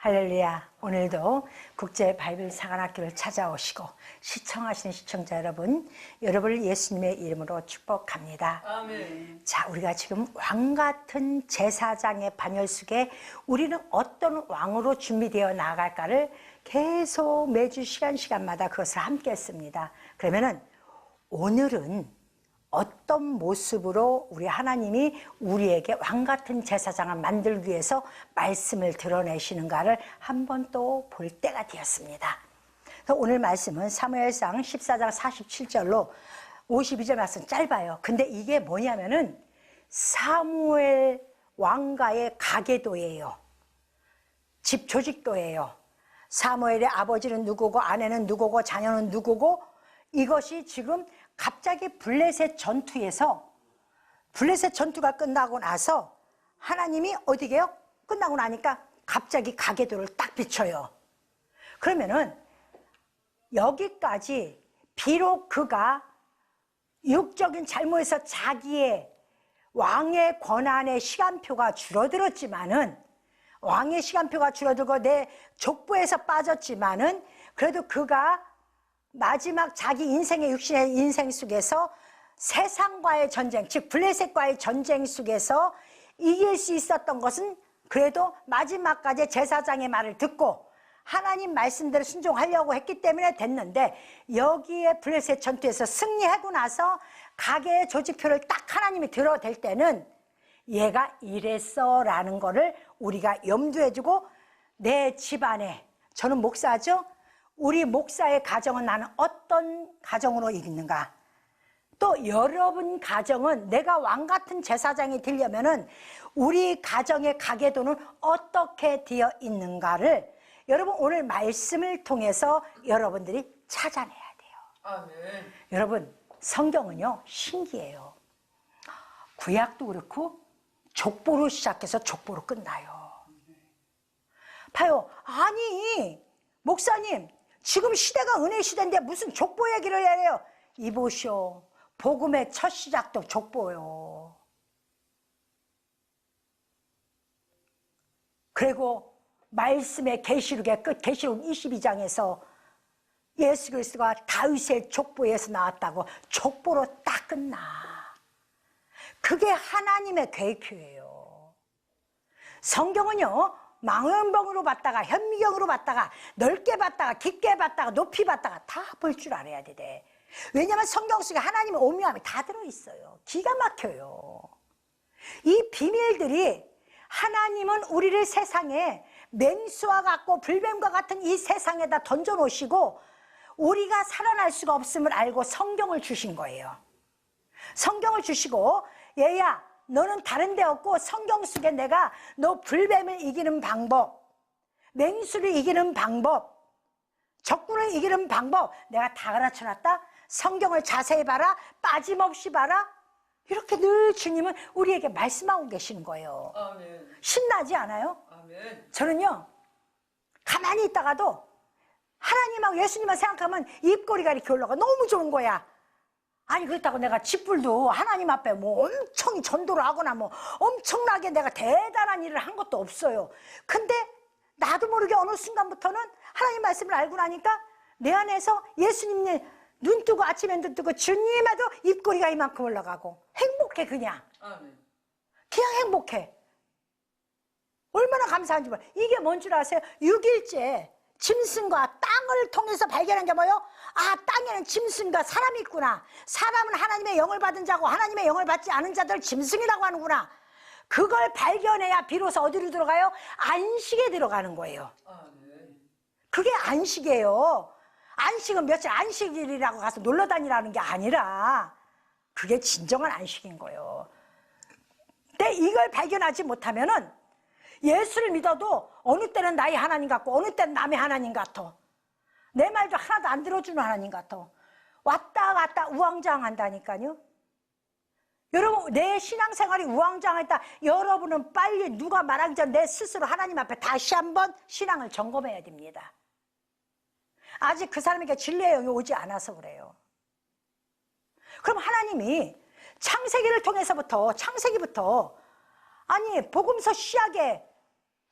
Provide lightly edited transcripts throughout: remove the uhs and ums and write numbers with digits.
할렐루야. 오늘도 국제 바이블 사관학교를 찾아오시고 시청하시는 시청자 여러분, 여러분을 예수님의 이름으로 축복합니다. 아멘. 자, 우리가 지금 왕같은 제사장의 반열 속에 우리는 어떤 왕으로 준비되어 나아갈까를 계속 매주 시간마다 그것을 함께 했습니다. 그러면은 오늘은 어떤 모습으로 우리 하나님이 우리에게 왕같은 제사장을 만들기 위해서 말씀을 드러내시는가를 한번 또 볼 때가 되었습니다. 그래서 오늘 말씀은 사무엘상 14장 47절로 52절 말씀 짧아요. 근데 이게 뭐냐면은 사무엘 왕가의 가계도예요. 집 조직도예요. 사무엘의 아버지는 누구고 아내는 누구고 자녀는 누구고, 이것이 지금 갑자기 블레셋 전투에서, 블레셋 전투가 끝나고 나서 하나님이 어디게요? 끝나고 나니까 갑자기 가계도를 딱 비춰요. 그러면은 여기까지 비록 그가 육적인 잘못에서 자기의 왕의 권한의 시간표가 줄어들었지만은, 왕의 시간표가 줄어들고 내 족보에서 빠졌지만은, 그래도 그가 마지막 자기 인생의 육신의 인생 속에서 세상과의 전쟁, 즉 블레셋과의 전쟁 속에서 이길 수 있었던 것은 그래도 마지막까지 제사장의 말을 듣고 하나님 말씀대로 순종하려고 했기 때문에 됐는데, 여기에 블레셋 전투에서 승리하고 나서 가계의 조직표를 딱 하나님이 들어댈 때는 얘가 이랬어 라는 거를 우리가 염두에 두고, 내 집안에, 저는 목사죠? 우리 목사의 가정은 나는 어떤 가정으로 있는가, 또 여러분 가정은 내가 왕같은 제사장이 되려면은 우리 가정의 가계도는 어떻게 되어 있는가를 여러분 오늘 말씀을 통해서 여러분들이 찾아내야 돼요. 아멘. 여러분, 성경은요 신기해요. 구약도 그렇고 족보로 시작해서 족보로 끝나요. 봐요. 아니 목사님, 지금 시대가 은혜 시대인데 무슨 족보 얘기를 해요? 이보시오, 복음의 첫 시작도 족보요. 그리고 말씀의 계시록의 끝, 계시록 22장에서 예수 그리스도가 다윗의 족보에서 나왔다고 족보로 딱 끝나. 그게 하나님의 계획표예요. 성경은요 망원경으로 봤다가 현미경으로 봤다가 넓게 봤다가 깊게 봤다가 높이 봤다가 다 볼 줄 알아야 돼. 왜냐하면 성경 속에 하나님의 오묘함이 다 들어있어요. 기가 막혀요. 이 비밀들이, 하나님은 우리를 세상에 맹수와 같고 불뱀과 같은 이 세상에다 던져놓으시고 우리가 살아날 수가 없음을 알고 성경을 주신 거예요. 성경을 주시고, 얘야 너는 다른 데 없고 성경 속에 내가 너 불뱀을 이기는 방법, 맹수를 이기는 방법, 적군을 이기는 방법 내가 다 가르쳐놨다. 성경을 자세히 봐라, 빠짐없이 봐라. 이렇게 늘 주님은 우리에게 말씀하고 계시는 거예요. 아멘. 신나지 않아요? 아멘. 저는요 가만히 있다가도 하나님하고 예수님만 생각하면 입꼬리가 이렇게 올라가. 너무 좋은 거야. 아니 그렇다고 내가 집불도 하나님 앞에 뭐 엄청 전도를 하거나 뭐 엄청나게 내가 대단한 일을 한 것도 없어요. 근데 나도 모르게 어느 순간부터는 하나님 말씀을 알고 나니까 내 안에서 예수님 눈 뜨고 아침에 눈 뜨고 주님에도 입꼬리가 이만큼 올라가고 행복해. 그냥 아멘. 그냥 행복해. 얼마나 감사한지 몰라요. 이게 뭔 줄 아세요? 6일째 짐승과 땅을 통해서 발견한 게 뭐예요? 아, 땅에는 짐승과 사람이 있구나. 사람은 하나님의 영을 받은 자고 하나님의 영을 받지 않은 자들 짐승이라고 하는구나. 그걸 발견해야 비로소 어디로 들어가요? 안식에 들어가는 거예요. 아멘. 그게 안식이에요. 안식은 며칠 안식일이라고 가서 놀러 다니라는 게 아니라 그게 진정한 안식인 거예요. 근데 이걸 발견하지 못하면은 예수를 믿어도 어느 때는 나의 하나님 같고 어느 때는 남의 하나님 같아. 내 말도 하나도 안 들어주는 하나님 같아. 왔다 갔다 우왕좌왕한다니까요. 여러분, 내 신앙생활이 우왕좌왕했다. 여러분은 빨리 누가 말하기 전 내 스스로 하나님 앞에 다시 한번 신앙을 점검해야 됩니다. 아직 그 사람에게 진리의 영이 오지 않아서 그래요. 그럼 하나님이 창세기부터 아니 복음서 시작에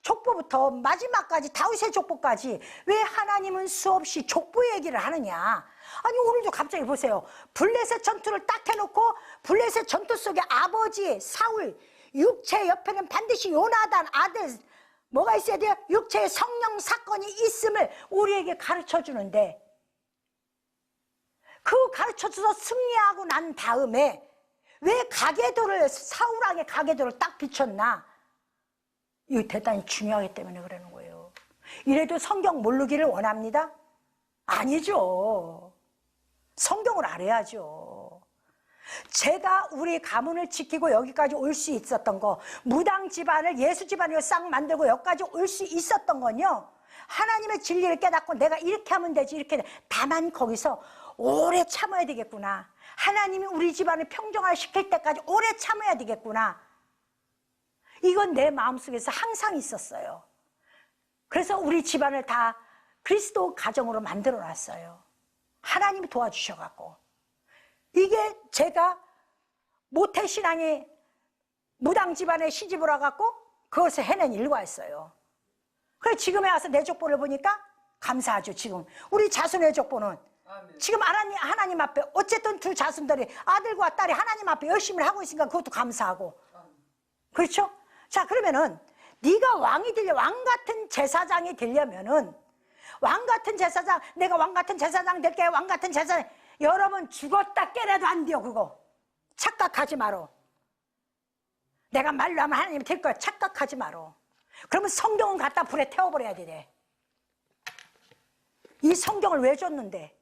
족보부터 마지막까지 다윗의 족보까지 왜 하나님은 수없이 족보 얘기를 하느냐. 아니 오늘도 갑자기 보세요. 블레셋 전투를 딱 해놓고 블레셋 전투 속에 아버지 사울 육체 옆에는 반드시 요나단 아들 뭐가 있어야 돼요? 육체의 성령 사건이 있음을 우리에게 가르쳐 주는데 그 가르쳐 줘서 승리하고 난 다음에 왜 가계도를 사울왕의 가계도를 딱 비췄나? 이거 대단히 중요하기 때문에 그러는 거예요. 이래도 성경 모르기를 원합니다? 아니죠. 성경을 알아야죠. 제가 우리 가문을 지키고 여기까지 올 수 있었던 거, 무당 집안을 예수 집안으로 싹 만들고 여기까지 올 수 있었던 건요, 하나님의 진리를 깨닫고 내가 이렇게 하면 되지 이렇게. 다만 거기서 오래 참아야 되겠구나. 하나님이 우리 집안을 평정화 시킬 때까지 오래 참아야 되겠구나. 이건 내 마음속에서 항상 있었어요. 그래서 우리 집안을 다 그리스도 가정으로 만들어 놨어요. 하나님이 도와주셔갖고. 이게 제가 모태신앙이 무당 집안에 시집을 와갖고 그것을 해낸 일과였어요. 그래서 지금에 와서 내 족보를 보니까 감사하죠. 지금 우리 자손의 족보는 아멘. 지금 하나님 앞에 어쨌든 두 자손들이 아들과 딸이 하나님 앞에 열심히 하고 있으니까 그것도 감사하고. 그렇죠? 자, 그러면은 네가 왕이 왕 같은 제사장이 되려면은 왕 같은 제사장, 내가 왕 같은 제사장 될게, 왕 같은 제사장. 여러분 죽었다 깨라도 안 돼요. 그거 착각하지 마라. 내가 말로 하면 하나님이 될 거야. 착각하지 마라. 그러면 성경은 갖다 불에 태워버려야 돼. 이 성경을 왜 줬는데?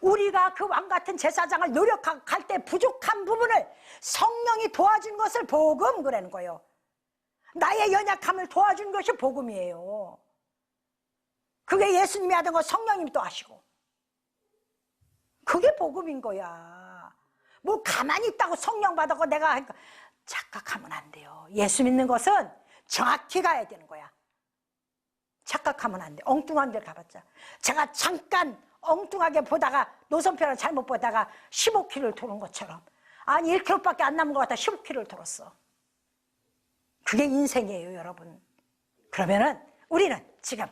우리가 그 왕 같은 제사장을 노력할 때 부족한 부분을 성령이 도와준 것을 복음 그러는 거예요. 나의 연약함을 도와준 것이 복음이에요. 그게 예수님이 하던 거 성령님이 또 하시고. 그게 복음인 거야. 뭐 가만히 있다고 성령 받았고 내가 하니까 착각하면 안 돼요. 예수 믿는 것은 정확히 가야 되는 거야. 착각하면 안 돼. 엉뚱한 데 가봤자. 제가 잠깐 엉뚱하게 보다가 노선편을 잘못 보다가 15km를 도는 것처럼, 아니 1km밖에 안 남은 것 같아 15km를 돌았어. 그게 인생이에요, 여러분. 그러면은 우리는 지금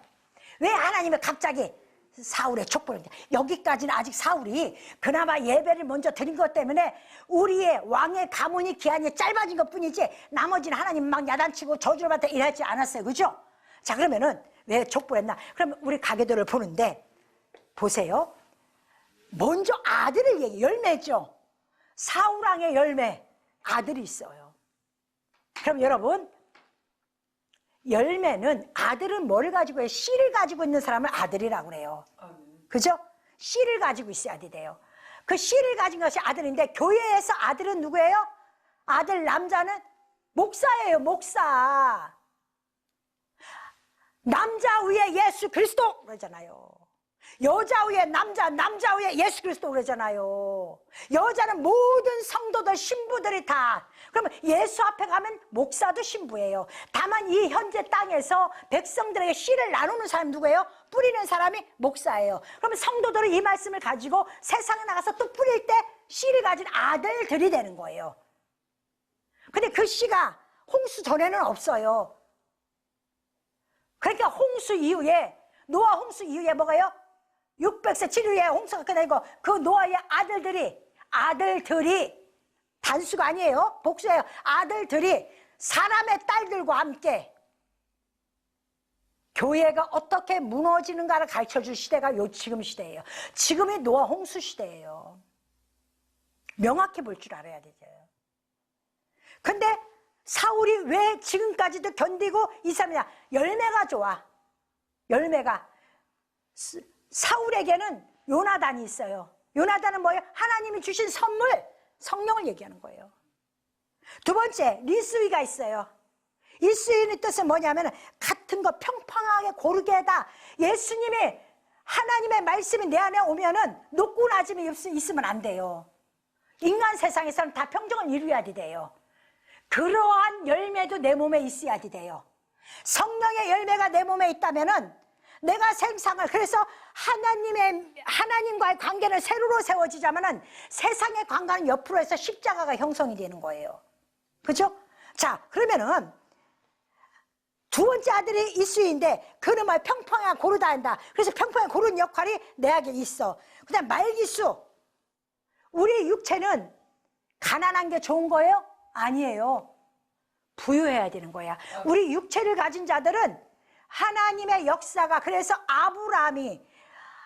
왜 하나님이 갑자기 사울의 족보를, 여기까지는 아직 사울이 그나마 예배를 먼저 드린 것 때문에 우리의 왕의 가문이 기한이 짧아진 것 뿐이지 나머지는 하나님 막 야단치고 저주를 받아 이러지 않았어요. 그죠? 자, 그러면은 왜 족보를 했나? 그럼 우리 가계도를 보는데 보세요. 먼저 아들을 열매죠. 사울왕의 열매, 아들이 있어요. 그럼 여러분, 열매는, 아들은 뭐를 가지고 해요? 씨를 가지고 있는 사람을 아들이라고 그래요. 그죠? 씨를 가지고 있어야 돼요. 그 씨를 가진 것이 아들인데, 교회에서 아들은 누구예요? 아들 남자는 목사예요. 목사. 남자 위에 예수 그리스도 그러잖아요. 여자 위에 남자, 남자 위에 예수 그리스도 그러잖아요. 여자는 모든 성도들, 신부들이 다. 그러면 예수 앞에 가면 목사도 신부예요. 다만 이 현재 땅에서 백성들에게 씨를 나누는 사람이 누구예요? 뿌리는 사람이 목사예요. 그러면 성도들은 이 말씀을 가지고 세상에 나가서 또 뿌릴 때 씨를 가진 아들들이 되는 거예요. 근데 그 씨가 홍수 전에는 없어요. 그러니까 홍수 이후에, 노아 홍수 이후에 뭐가요? 600세 7일에 홍수가 끝나고 그 노아의 아들들이 단수가 아니에요. 복수예요. 아들들이 사람의 딸들과 함께 교회가 어떻게 무너지는가를 가르쳐줄 시대가 지금 시대예요. 지금이 노아 홍수 시대예요. 명확히 볼 줄 알아야 되죠. 근데 사울이 왜 지금까지도 견디고 이 사람이냐? 열매가 좋아. 열매가. 사울에게는 요나단이 있어요. 요나단은 뭐예요? 하나님이 주신 선물, 성령을 얘기하는 거예요. 두 번째, 리스위가 있어요. 리스위의 뜻은 뭐냐면 같은 거 평평하게 고르게 하다. 예수님이, 하나님의 말씀이 내 안에 오면은 높고 낮음이 있으면 안 돼요. 인간 세상에서는 다 평정을 이루어야 돼요. 그러한 열매도 내 몸에 있어야 돼요. 성령의 열매가 내 몸에 있다면은 내가 세상을, 그래서 하나님과의 관계는 세로로 세워지자면은 세상의 관계는 옆으로 해서 십자가가 형성이 되는 거예요. 그죠? 자, 그러면은 두 번째 아들이 이수인데 그는 뭐 평평하게 고르다 한다. 그래서 평평하게 고르는 역할이 내에게 있어. 그 다음 말기수. 우리 육체는 가난한 게 좋은 거예요? 아니에요. 부유해야 되는 거야. 우리 육체를 가진 자들은 하나님의 역사가, 그래서 아브라함이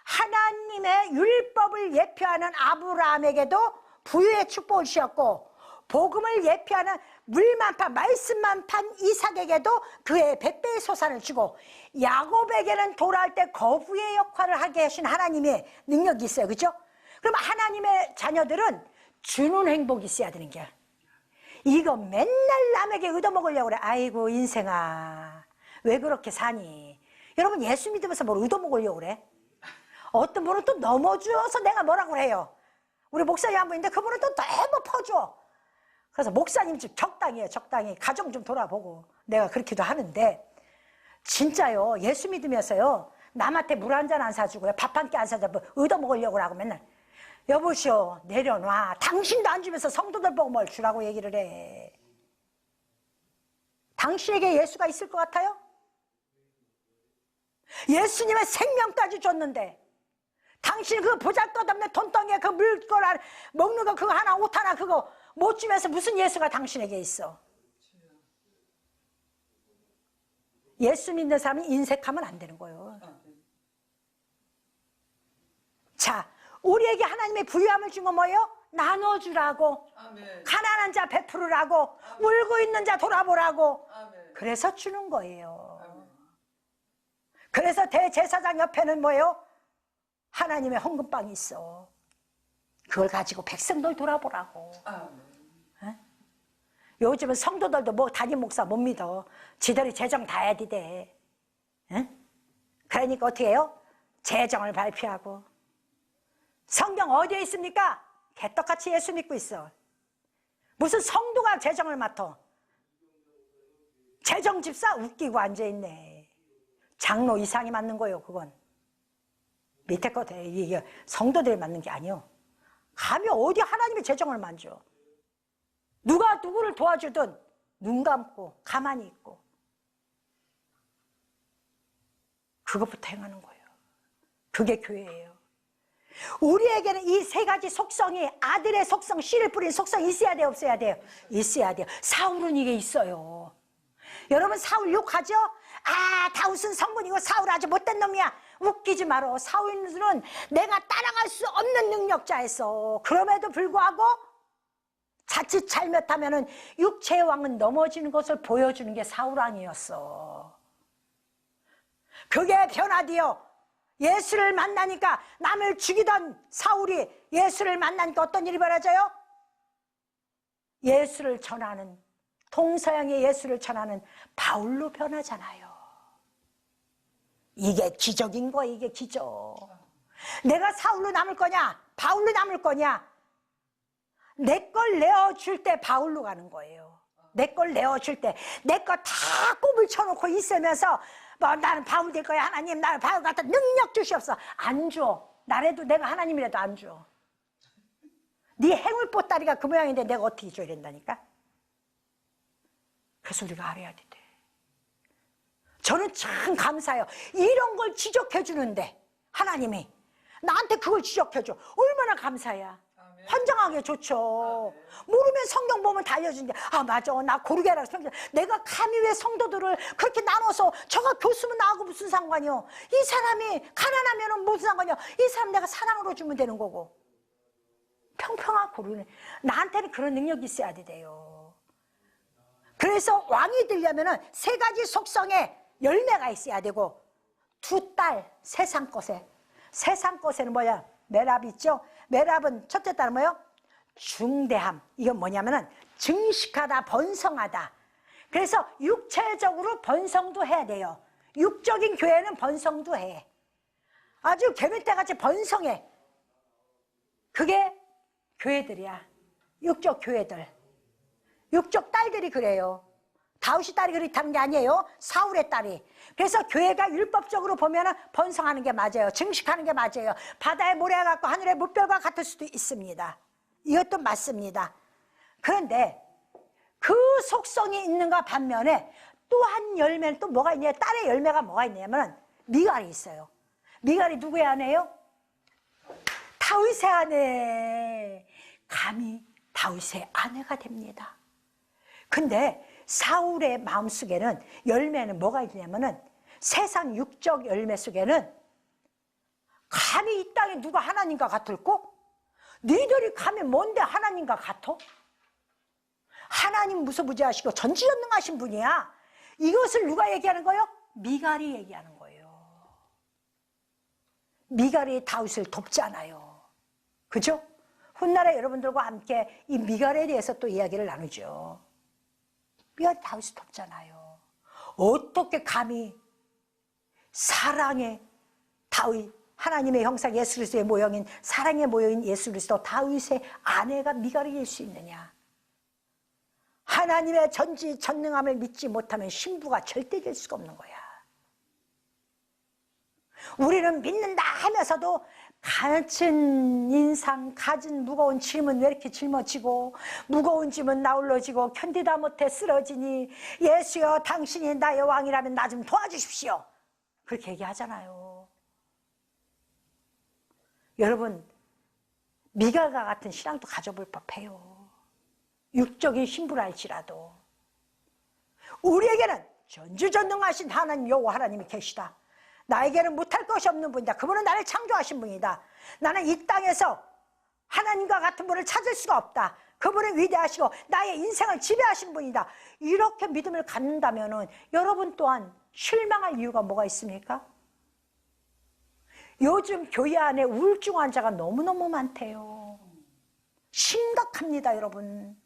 하나님의 율법을 예표하는 아브라함에게도 부유의 축복을 주셨고, 복음을 예표하는 물만 판, 말씀만 판 이삭에게도 그의 100배의 소산을 주고, 야곱에게는 돌아올 때 거부의 역할을 하게 하신 하나님의 능력이 있어요. 그죠? 그럼 하나님의 자녀들은 주는 행복이 있어야 되는 거야. 이거 맨날 남에게 얻어먹으려고 그래. 아이고 인생아, 왜 그렇게 사니? 여러분, 예수 믿으면서 뭘 얻어먹으려고 그래? 어떤 분은 또 넘어줘서 내가 뭐라고 해요. 우리 목사님 한 분인데 그분은 또 너무 퍼줘. 그래서 목사님 좀 적당히 해요. 적당히 가정 좀 돌아보고. 내가 그렇게도 하는데 진짜요, 예수 믿으면서요, 남한테 물 한 잔 안 사주고요, 밥 한 끼 안 사주고 얻어먹으려고 하고 맨날 여보시오 내려놔. 당신도 안 주면서 성도들 보고 뭘 주라고 얘기를 해. 당신에게 예수가 있을 것 같아요? 예수님의 생명까지 줬는데 당신 그 보잘것없는 돈덩이에 그 물거라 먹는 거 그거 하나, 옷 하나 그거 못 주면서 무슨 예수가 당신에게 있어? 예수 믿는 사람이 인색하면 안 되는 거예요. 자, 우리에게 하나님의 부유함을 준 건 뭐예요? 나눠주라고. 아멘. 가난한 자 베풀으라고. 울고 있는 자 돌아보라고. 아멘. 그래서 주는 거예요. 아멘. 그래서 대제사장 옆에는 뭐예요? 하나님의 헌금방이 있어. 그걸 가지고 백성들 돌아보라고. 아멘. 요즘은 성도들도 뭐 담임 목사 못 믿어. 지들이 재정 다 해야 돼. 그러니까 어떻게 해요? 재정을 발표하고. 성경 어디에 있습니까? 개떡같이 예수 믿고 있어. 무슨 성도가 재정을 맡아? 재정 집사 웃기고 앉아있네. 장로 이상이 맡는 거예요. 그건 밑에 거 이게 성도들이 맡는 게 아니요. 감히 어디 하나님의 재정을 만져. 누가 누구를 도와주든 눈 감고 가만히 있고 그것부터 행하는 거예요. 그게 교회예요. 우리에게는 이 세 가지 속성이, 아들의 속성, 씨를 뿌린 속성이 있어야 돼요? 없어야 돼요? 있어야 돼요. 사울은 이게 있어요. 여러분, 사울 욕하죠? 아, 다윗은 성군이고 사울 아주 못된 놈이야. 웃기지 마라. 사울은 내가 따라갈 수 없는 능력자였어. 그럼에도 불구하고 자칫 잘못하면은 육체의 왕은 넘어지는 것을 보여주는 게 사울 왕이었어. 그게 변화되어 예수를 만나니까, 남을 죽이던 사울이 예수를 만나니까 어떤 일이 벌어져요? 예수를 전하는, 동서양의 예수를 전하는 바울로 변하잖아요. 이게 기적인 거야. 이게 기적. 내가 사울로 남을 거냐 바울로 남을 거냐? 내 걸 내어줄 때 바울로 가는 거예요. 내 걸 내어줄 때 내 거 다 꼽을 쳐놓고 있으면서 뭐 나는 바울 될 거야. 하나님 나를 바울 같은 능력 주시옵소서. 안 줘. 나래도 내가 하나님이라도 안 줘. 네 해물보따리가 그 모양인데 내가 어떻게 줘야 된다니까. 그래서 우리가 알아야 돼. 저는 참 감사해요. 이런 걸 지적해 주는데 하나님이 나한테 그걸 지적해 줘. 얼마나 감사해요. 환장하게 좋죠. 모르면 성경 보면 다 알려주는데, 아 맞아, 나 고르게 하라고 성경. 내가 감히 왜 성도들을 그렇게 나눠서 저가 교수면 나하고 무슨 상관이요? 이 사람이 가난하면 무슨 상관이요? 이 사람 내가 사랑으로 주면 되는 거고. 평평하고 고르네. 나한테는 그런 능력이 있어야 돼요. 그래서 왕이 되려면 세 가지 속성의 열매가 있어야 되고, 두 딸 세상 것에. 세상 것에는 뭐야? 메랍 있죠? 메랍은 첫째 딸은 뭐예요? 중대함. 이건 뭐냐면은 증식하다, 번성하다. 그래서 육체적으로 번성도 해야 돼요. 육적인 교회는 번성도 해. 아주 개미떼같이 번성해. 그게 교회들이야. 육적 교회들. 육적 딸들이 그래요. 다윗이 딸이 그렇다는 게 아니에요. 사울의 딸이. 그래서 교회가 율법적으로 보면 번성하는 게 맞아요. 증식하는 게 맞아요. 바다의 모래와 같고 하늘의 물결과 같을 수도 있습니다. 이것도 맞습니다. 그런데 그 속성이 있는가 반면에 또 한 열매는 또 뭐가 있냐? 딸의 열매가 뭐가 있냐면 미갈이 있어요. 미갈이 누구의 아내요? 다윗의 아내. 감히 다윗의 아내가 됩니다. 근데 사울의 마음속에는 열매는 뭐가 있냐면은 세상 육적 열매 속에는 감히 이 땅에 누가 하나님과 같을꼬? 너희들이 감히 뭔데 하나님과 같어? 하나님 무소부지하시고 전지전능하신 분이야. 이것을 누가 얘기하는 거예요? 미갈이 얘기하는 거예요. 미갈이 다윗을 돕잖아요. 그죠? 훗날에 여러분들과 함께 이 미갈에 대해서 또 이야기를 나누죠. 미갈이 다윗을 돕잖아요. 어떻게 감히 사랑의 다윗, 하나님의 형상 예수 그리스도의 모형인 사랑의 모형인 예수 그리스도 다윗의 아내가 미갈이 될 수 있느냐? 하나님의 전지전능함을 믿지 못하면 신부가 절대 될 수가 없는 거야. 우리는 믿는다 하면서도 가진 인상, 가진 무거운 짐은 왜 이렇게 짊어지고 무거운 짐은 나홀로지고 견디다 못해 쓰러지니 예수여 당신이 나의 왕이라면 나 좀 도와주십시오. 그렇게 얘기하잖아요. 여러분, 미갈과 같은 신앙도 가져볼 법해요. 육적인 신부랄지라도 우리에게는 전지전능하신 하나님 여호와 하나님이 계시다. 나에게는 못할 것이 없는 분이다. 그분은 나를 창조하신 분이다. 나는 이 땅에서 하나님과 같은 분을 찾을 수가 없다. 그분은 위대하시고 나의 인생을 지배하신 분이다. 이렇게 믿음을 갖는다면 여러분 또한 실망할 이유가 뭐가 있습니까? 요즘 교회 안에 우울증 환자가 너무너무 많대요. 심각합니다, 여러분.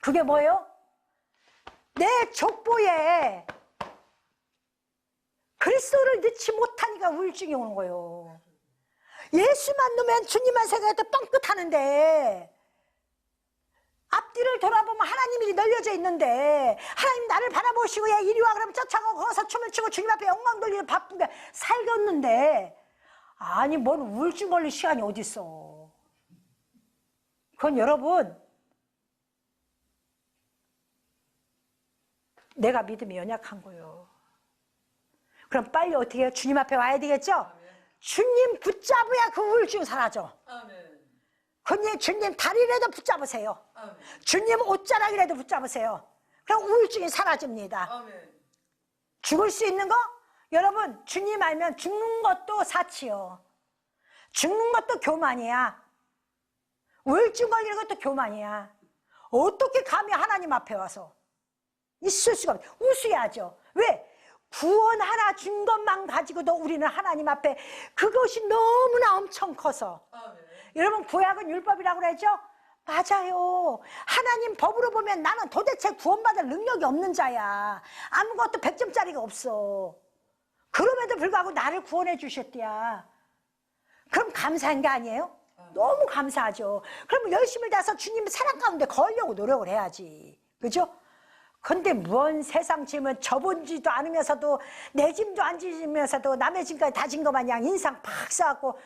그게 뭐예요? 내 족보에 그리스도를 넣지 못하니까 우울증이 오는 거예요. 예수만 넣으면 주님만 생각해도 뻥끗하는데 앞뒤를 돌아보면 하나님이 널려져 있는데 하나님 나를 바라보시고 야 이리 와 그러면 쫓아가고 거기서 춤을 추고 주님 앞에 영광 돌리는 바쁘게 살겠는데 아니 뭔 우울증 걸릴 시간이 어딨어. 그건 여러분 내가 믿음이 연약한 거예요. 그럼 빨리 어떻게 해요? 주님 앞에 와야 되겠죠? 아멘. 주님 붙잡아야 그 우울증 사라져. 아멘. 주님 다리라도 붙잡으세요. 아멘. 주님 옷자락이라도 붙잡으세요. 그럼 우울증이 사라집니다. 아멘. 죽을 수 있는 거? 여러분 주님 알면 죽는 것도 사치요. 죽는 것도 교만이야. 우울증 걸리는 것도 교만이야. 어떻게 감히 하나님 앞에 와서 있을 수가 없어요. 웃어야죠. 왜? 구원 하나 준 것만 가지고도 우리는 하나님 앞에 그것이 너무나 엄청 커서 아멘. 여러분 구약은 율법이라고 그러죠? 맞아요. 하나님 법으로 보면 나는 도대체 구원받을 능력이 없는 자야. 아무것도 100점짜리가 없어. 그럼에도 불구하고 나를 구원해 주셨대야. 그럼 감사한 게 아니에요? 너무 감사하죠. 그럼 열심을 다해서 주님 사랑 가운데 거하려고 노력을 해야지. 그죠? 근데 뭔 세상 짐은 져본지도 않으면서도 내 짐도 안 지면서도 남의 짐까지 다 진 것 마냥 인상 팍 쌓았고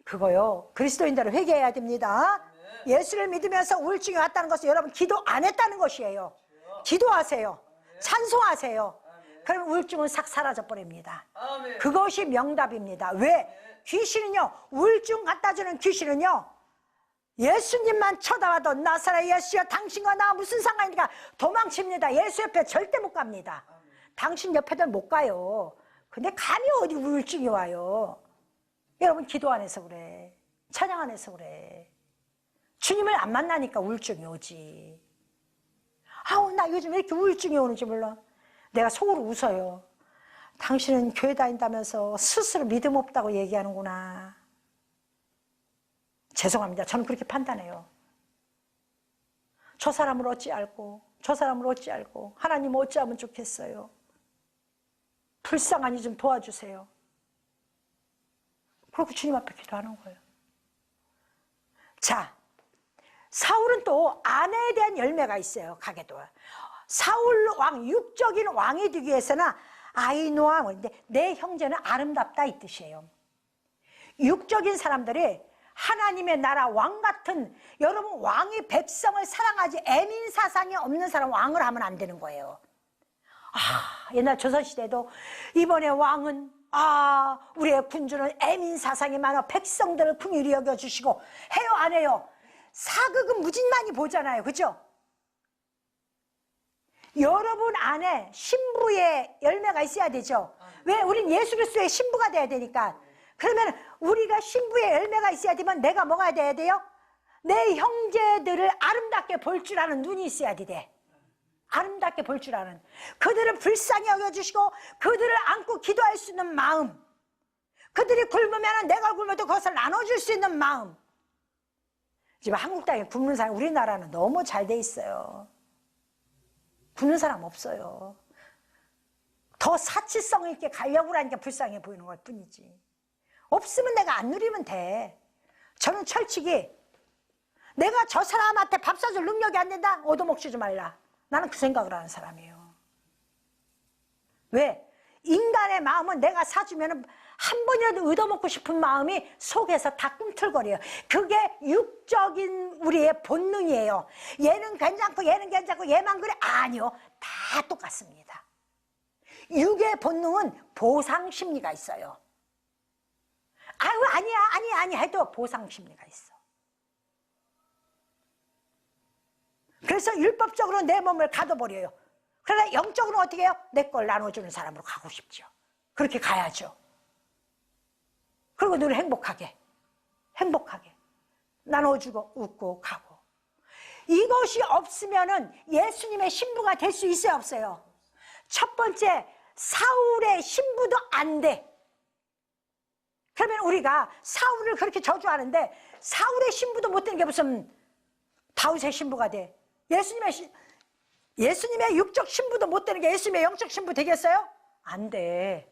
그거요. 그리스도인들은 회개해야 됩니다. 예수를 믿으면서 우울증이 왔다는 것은 여러분 기도 안 했다는 것이에요. 기도하세요. 찬송하세요. 그러면 우울증은 싹 사라져 버립니다. 그것이 명답입니다. 왜? 귀신은요. 우울증 갖다 주는 귀신은요. 예수님만 쳐다봐도 나사렛 예수여 당신과 나 무슨 상관이니까 도망칩니다. 예수 옆에 절대 못 갑니다. 당신 옆에도 못 가요. 근데 감히 어디 우울증이 와요. 여러분 기도 안 해서 그래. 찬양 안 해서 그래. 주님을 안 만나니까 우울증이 오지. 아우 나 요즘 왜 이렇게 우울증이 오는지 몰라. 내가 속으로 웃어요. 당신은 교회 다닌다면서 스스로 믿음 없다고 얘기하는구나. 죄송합니다. 저는 그렇게 판단해요. 저 사람을 어찌 알고 저 사람을 어찌 알고 하나님 어찌하면 좋겠어요. 불쌍하니 좀 도와주세요. 그렇게 주님 앞에 기도하는 거예요. 자, 사울은 또 아내에 대한 열매가 있어요. 가게도 사울 왕, 육적인 왕이 되기 위해서는 아히노아인데 내 형제는 아름답다 이 뜻이에요. 육적인 사람들이 하나님의 나라 왕 같은 여러분 왕이 백성을 사랑하지 애민 사상이 없는 사람 왕을 하면 안 되는 거예요. 옛날 조선시대도 이번에 왕은 우리의 군주는 애민 사상이 많아 백성들을 긍휼히 여겨주시고 해요 안 해요? 사극은 무진 많이 보잖아요, 그죠? 여러분 안에 신부의 열매가 있어야 되죠. 왜? 우린 예수 그리스도의 신부가 돼야 되니까. 그러면 우리가 신부의 열매가 있어야 되면 내가 뭐가 돼야 돼요? 내 형제들을 아름답게 볼 줄 아는 눈이 있어야 돼. 아름답게 볼 줄 아는, 그들을 불쌍히 여겨주시고 그들을 안고 기도할 수 있는 마음, 그들이 굶으면 내가 굶어도 그것을 나눠줄 수 있는 마음. 지금 한국 땅에 굶는 사람, 우리나라는 너무 잘 돼 있어요. 굶는 사람 없어요. 더 사치성 있게 가려고 하니까 불쌍해 보이는 것 뿐이지. 없으면 내가 안 누리면 돼. 저는 철칙이, 내가 저 사람한테 밥 사줄 능력이 안 된다? 얻어먹지 말라. 나는 그 생각을 하는 사람이에요. 왜? 인간의 마음은 내가 사주면 한 번이라도 얻어먹고 싶은 마음이 속에서 다 꿈틀거려요. 그게 육적인 우리의 본능이에요. 얘는 괜찮고 얘는 괜찮고 얘만 그래? 아니요, 다 똑같습니다. 육의 본능은 보상심리가 있어요. 아유 아니야 해도 보상심리가 있어. 그래서 율법적으로 내 몸을 가둬버려요. 그러나 영적으로 어떻게 해요? 내 걸 나눠주는 사람으로 가고 싶죠. 그렇게 가야죠. 그리고 늘 행복하게 나눠주고 웃고 가고. 이것이 없으면은 예수님의 신부가 될 수 있어요, 없어요? 첫 번째, 사울의 신부도 안 돼. 그러면 우리가 사울을 그렇게 저주하는데 사울의 신부도 못 되는 게 무슨 다윗의 신부가 돼? 예수님의 육적 신부도 못 되는 게 예수님의 영적 신부 되겠어요? 안 돼.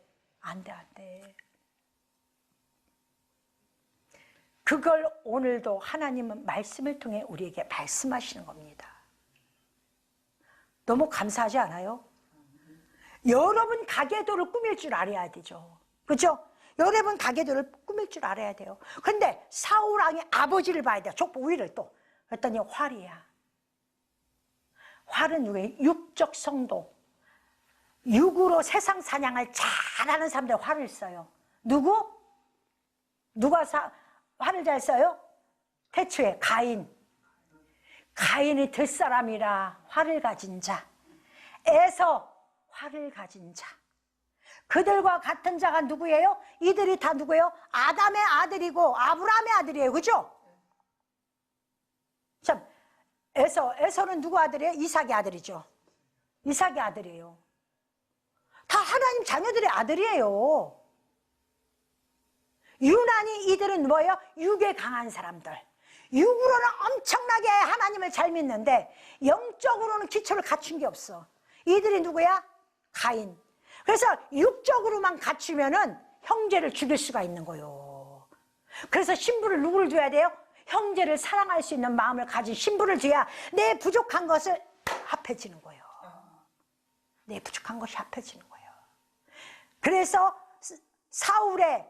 그걸 오늘도 하나님은 말씀을 통해 우리에게 말씀하시는 겁니다. 너무 감사하지 않아요? 여러분 가계도를 꾸밀 줄 알아야 되죠. 그렇죠? 여러분 가계도를 꾸밀 줄 알아야 돼요. 그런데 사울 왕의 아버지를 봐야 돼요. 족보 우위를 또. 그랬더니 활이야. 활은 누구예요? 육적 성도. 육으로 세상 사냥을 잘하는 사람들 활을 써요. 누가 활을 잘 써요? 태초에 가인이 들사람이라 활을 가진 자, 에서 활을 가진 자. 그들과 같은 자가 누구예요? 이들이 다 누구예요? 아담의 아들이고 아브라함의 아들이에요. 그죠? 참, 에서는 누구 아들이에요? 이삭의 아들이죠. 이삭의 아들이에요. 다 하나님 자녀들의 아들이에요. 유난히 이들은 뭐예요? 육에 강한 사람들. 육으로는 엄청나게 하나님을 잘 믿는데 영적으로는 기초를 갖춘 게 없어. 이들이 누구야? 가인. 그래서 육적으로만 갖추면은 형제를 죽일 수가 있는 거예요. 그래서 신부를 누구를 줘야 돼요? 형제를 사랑할 수 있는 마음을 가진 신부를 줘야 내 부족한 것을 합해지는 거예요. 내 부족한 것이 합해지는 거예요. 그래서 사울의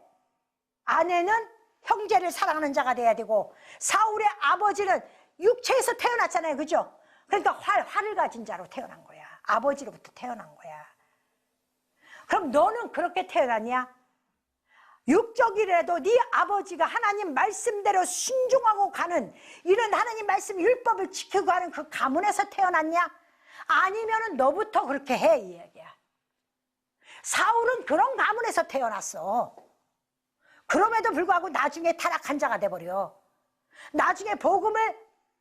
아내는 형제를 사랑하는 자가 돼야 되고 사울의 아버지는 육체에서 태어났잖아요. 그죠? 그러니까 활을 가진 자로 태어난 거야. 아버지로부터 태어난 거야. 그럼 너는 그렇게 태어났냐? 육적이라도 네 아버지가 하나님 말씀대로 순종하고 가는 이런 하나님 말씀 율법을 지키고 가는 그 가문에서 태어났냐? 아니면은 너부터 그렇게 해, 이 얘기야. 사울은 그런 가문에서 태어났어. 그럼에도 불구하고 나중에 타락한 자가 돼버려. 나중에 복음을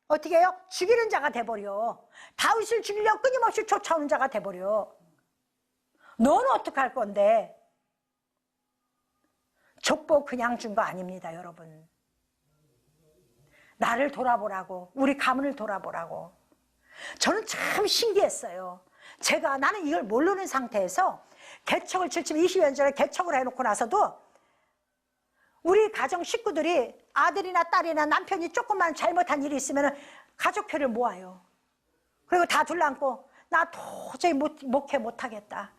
어떻게 해요? 죽이는 자가 돼버려. 다윗을 죽이려고 끊임없이 쫓아오는 자가 돼버려. 너는 어떡할 건데? 족보 그냥 준 거 아닙니다, 여러분. 나를 돌아보라고, 우리 가문을 돌아보라고. 저는 참 신기했어요. 나는 이걸 모르는 상태에서 개척을 20년 전에 개척을 해놓고 나서도 우리 가정 식구들이 아들이나 딸이나 남편이 조금만 잘못한 일이 있으면 가족회를 모아요. 그리고 다 둘러앉고 나 도저히 목회 못하겠다.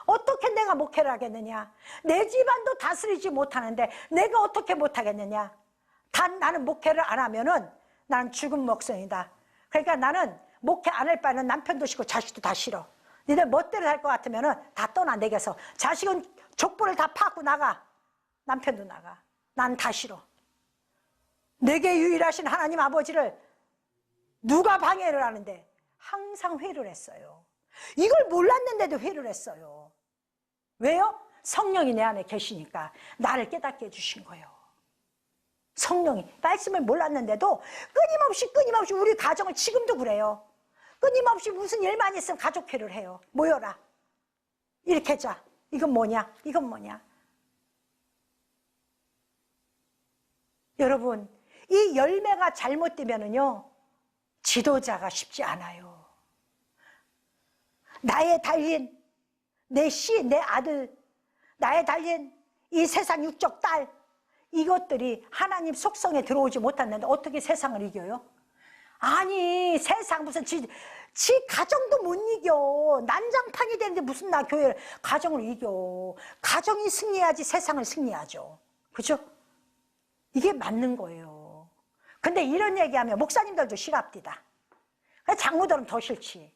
어떻게 내가 목회를 하겠느냐? 내 집안도 다스리지 못하는데 내가 어떻게 못하겠느냐? 나는 목회를 안 하면은 나는 죽은 목성이다. 그러니까 나는 목회 안 할 바에는 남편도 싫고 자식도 다 싫어. 니네 멋대로 살 것 같으면은 다 떠나 내게서. 자식은 족보를 다 파고 나가. 남편도 나가. 난 다 싫어. 내게 유일하신 하나님 아버지를 누가 방해를 하는데 항상 회를 했어요. 이걸 몰랐는데도 회를 했어요. 왜요? 성령이 내 안에 계시니까 나를 깨닫게 해주신 거예요. 성령이. 말씀을 몰랐는데도 끊임없이 우리 가정을 지금도 그래요. 끊임없이 무슨 일만 있으면 가족회를 해요. 모여라. 이렇게 하자. 이건 뭐냐? 이건 뭐냐? 여러분, 이 열매가 잘못되면은요, 지도자가 쉽지 않아요. 나의 달린 내 씨, 내 아들, 나의 달린 이 세상 육적 딸, 이것들이 하나님 속성에 들어오지 못했는데 어떻게 세상을 이겨요? 아니, 세상 무슨 지 가정도 못 이겨. 난장판이 되는데 무슨 나 교회를, 가정을 이겨. 가정이 승리해야지 세상을 승리하죠. 그죠? 이게 맞는 거예요. 근데 이런 얘기하면 목사님들도 싫합디다. 장로들은 더 싫지.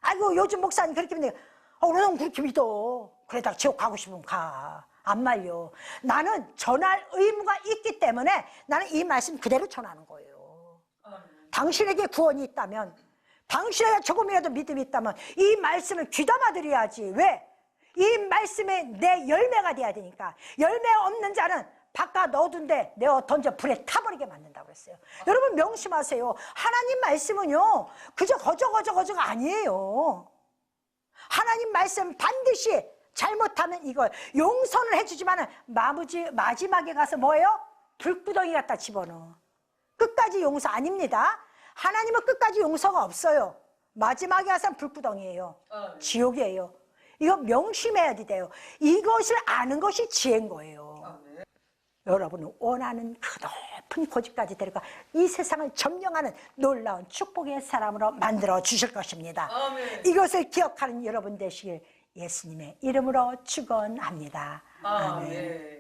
아이고, 요즘 목사님 그렇게 믿는, 너는 그렇게 믿어. 그래다 지옥 가고 싶으면 가. 안 말려. 나는 전할 의무가 있기 때문에 나는 이 말씀 그대로 전하는 거예요. 당신에게 구원이 있다면, 당신에게 조금이라도 믿음이 있다면 이 말씀을 귀담아 드려야지. 왜? 이 말씀에 내 열매가 돼야 되니까. 열매 없는 자는 바깥 넣어둔데 내어 던져 불에 타버리게 만든다고 그랬어요. 여러분 명심하세요. 하나님 말씀은요, 그저 거저가 아니에요. 하나님 말씀 반드시 잘못하면 이걸 용서는 해주지만은 마지막에 가서 뭐예요? 불구덩이 갖다 집어넣어. 끝까지 용서 아닙니다. 하나님은 끝까지 용서가 없어요. 마지막에 가서는 불구덩이에요. 지옥이에요. 이거 명심해야 돼요. 이것을 아는 것이 지혜인 거예요. 여러분은 원하는 그 높은 고집까지 데려가 이 세상을 점령하는 놀라운 축복의 사람으로 만들어 주실 것입니다. 아멘. 이것을 기억하는 여러분 되시길 예수님의 이름으로 축원합니다. 아멘.